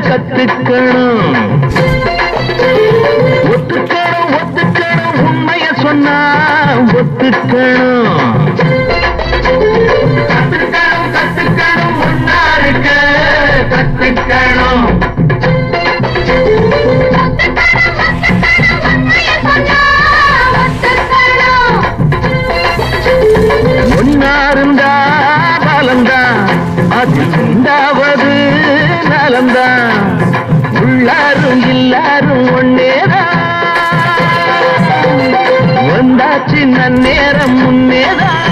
கத்துக்கணும். ஒத்துக்கணும் ஒத்துக்கணும் உண்மைய சொன்னா ஒத்துக்கணும். கத்துக்கணும் கத்துக்கணும் ஒன்னா இருக்க கத்துக்கணும். ஒன்னாருந்தா பலந்தா அது உண்டாவது நலந்தா. உள்ளாரும் எல்லாரும் ஒன்னேதான் வந்தாச்சு நன்னேரம் முன்னேதான்.